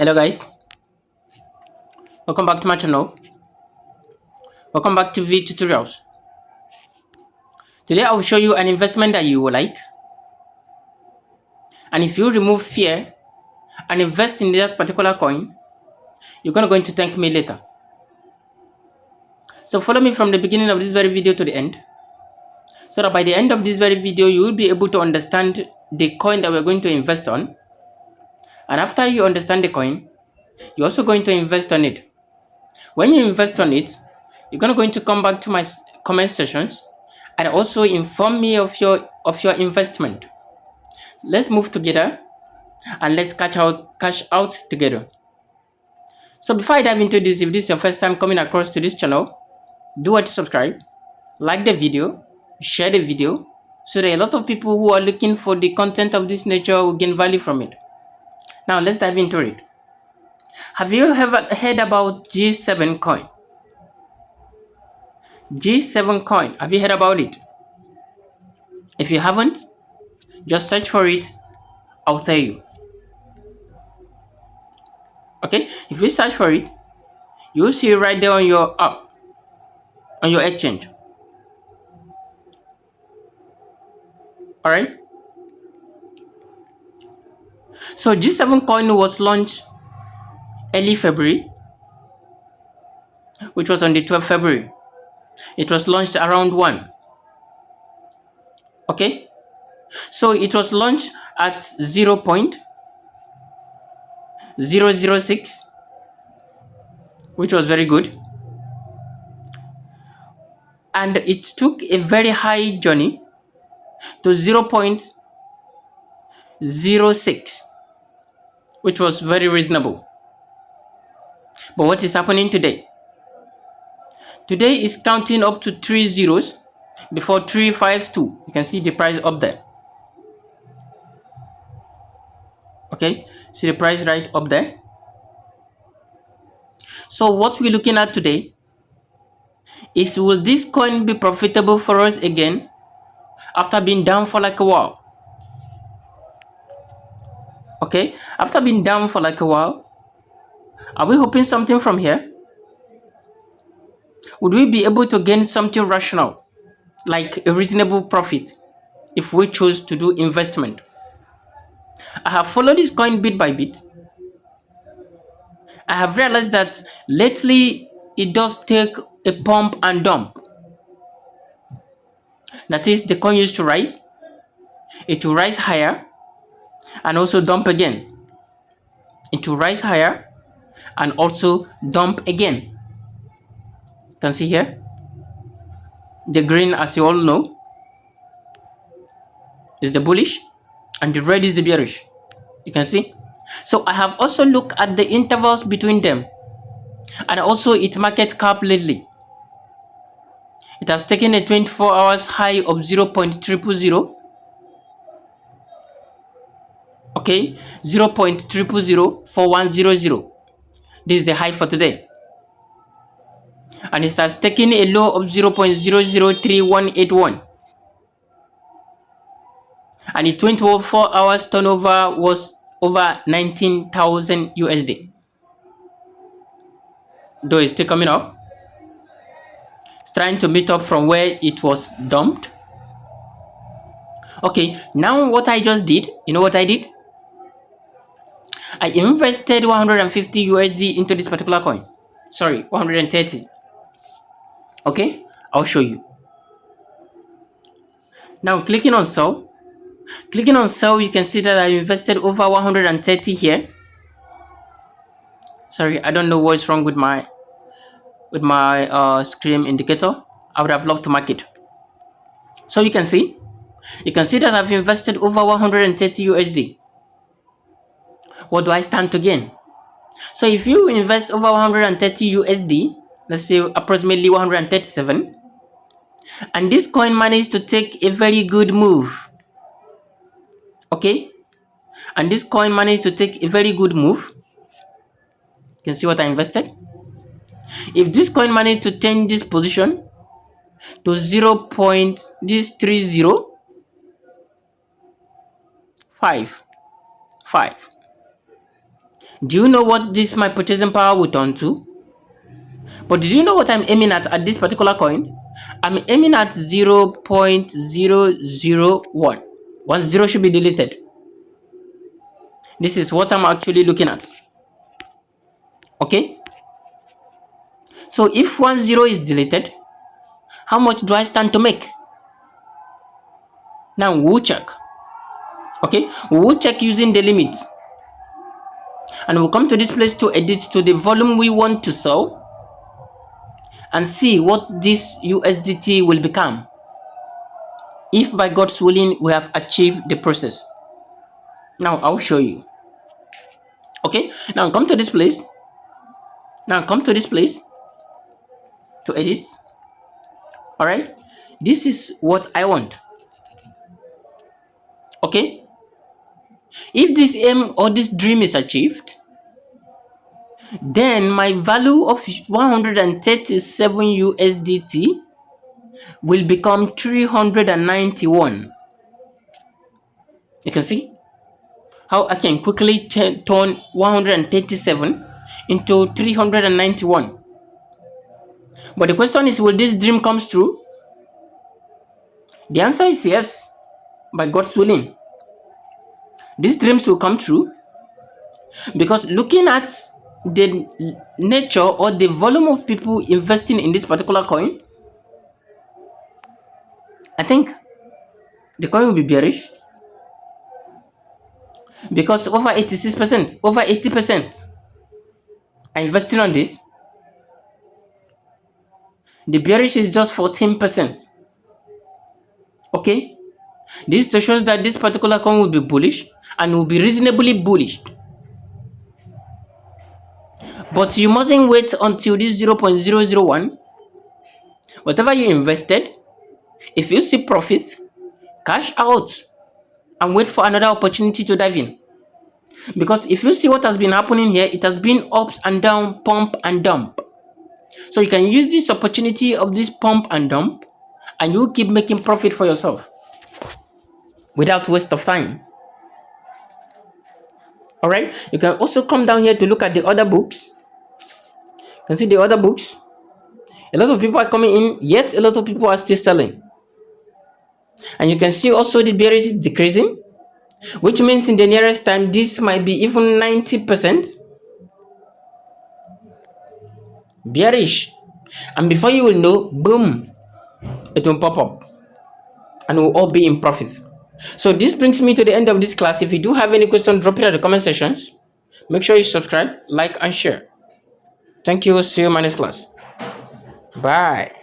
Hello guys, welcome back to my channel. Welcome back to V tutorials. Today I will show you an investment that you will like, and if you remove fear and invest in that particular coin, you're gonna going to thank me later. So follow me from the beginning of this very video to the end, so that by the end of this very video you will be able to understand the coin that we're going to invest on. And after you understand the coin, you're also going to invest on it. When you invest on it, you're going to come back to my comment sections and also inform me of your investment. Let's move together and let's cash out together. So before I dive into this, if this is your first time coming across to this channel, do what to subscribe, like the video, share the video, so that a lot of people who are looking for the content of this nature will gain value from it. Now let's dive into it. Have you ever heard about G7 coin? G7 coin, have you heard about it? If you haven't, just search for it. I'll tell you. Okay, if you search for it, you'll see it right there on your app, on your exchange. All right. So G7 coin was launched early February, which was on the 12th February. It was launched around 1. Okay, so it was launched at 0.006, which was very good, and it took a very high journey to 0.06, which was very reasonable. But what is happening today? Today is counting up to 3 zeros before 352. You can see the price up there. Okay, see the price right up there. So what we're looking at today is, will this coin be profitable for us again after being down for like a while? Okay, after being down for like a while, are we hoping something from here? Would we be able to gain something rational, like a reasonable profit, if we choose to do investment? I have followed this coin bit by bit. I have realized that lately it does take a pump and dump. That is, the coin used to rise, it will rise higher and also dump again. It will rise higher and also dump again. You can see here the green, as you all know, is the bullish and the red is the bearish. You can see. So I have also looked at the intervals between them and also its market cap lately. It has taken a 24 hours high of 0.000. Okay, 0.0004100. This is the high for today. And it has taken a low of 0.003181. And the 24 hours turnover was over 19,000 USD. Though it's still coming up, it's trying to meet up from where it was dumped. Okay, now what I just did, you know what I did? I invested 150 USD into this particular coin. Sorry, 130. Okay, I'll show you. Now clicking on sell, you can see that I invested over 130 here. Sorry, I don't know what's wrong with my screen indicator. I would have loved to mark it. So you can see that I've invested over 130 USD. What do I stand to gain? So if you invest over 130 USD, let's say approximately 137, and this coin managed to take a very good move, okay, and this coin managed to take a very good move, you can see what I invested. If this coin managed to turn this position to 0.305, Do you know what this my purchasing power will turn to? But did you know what I'm aiming at this particular coin? I'm aiming at 0.001. One zero should be deleted. This is what I'm actually looking at. Okay? So if 10 is deleted, how much do I stand to make? Now we'll check. Okay? We'll check using the limit. And we'll come to this place to edit to the volume we want to sell and see what this USDT will become if by God's willing we have achieved the process. Now I'll show you. Okay, now come to this place. Now come to this place to edit. All right, this is what I want. Okay, if this aim or this dream is achieved, then my value of 137 USDT will become 391. You can see how I can quickly turn 137 into 391. But the question is, will this dream come true? The answer is yes, by God's willing. These dreams will come true because looking at the nature or the volume of people investing in this particular coin, I think the coin will be bearish because over 86%, over 80% are investing on this. The bearish is just 14%. Okay, this shows that this particular coin will be bullish and will be reasonably bullish. But you mustn't wait until this 0.001. Whatever you invested, if you see profit, cash out and wait for another opportunity to dive in. Because if you see what has been happening here, it has been ups and down, pump and dump. So you can use this opportunity of this pump and dump and you keep making profit for yourself without waste of time. All right, you can also come down here to look at the other books. You can see the other books. A lot of people are coming in, yet a lot of people are still selling. And you can see also the bearish is decreasing, which means in the nearest time this might be even 90% bearish. And before you will know, boom, it will pop up and we'll all be in profit. So this brings me to the end of this class. If you do have any questions, drop it in the comment sections. Make sure you subscribe, like and share. Thank you. See you in my next class. Bye.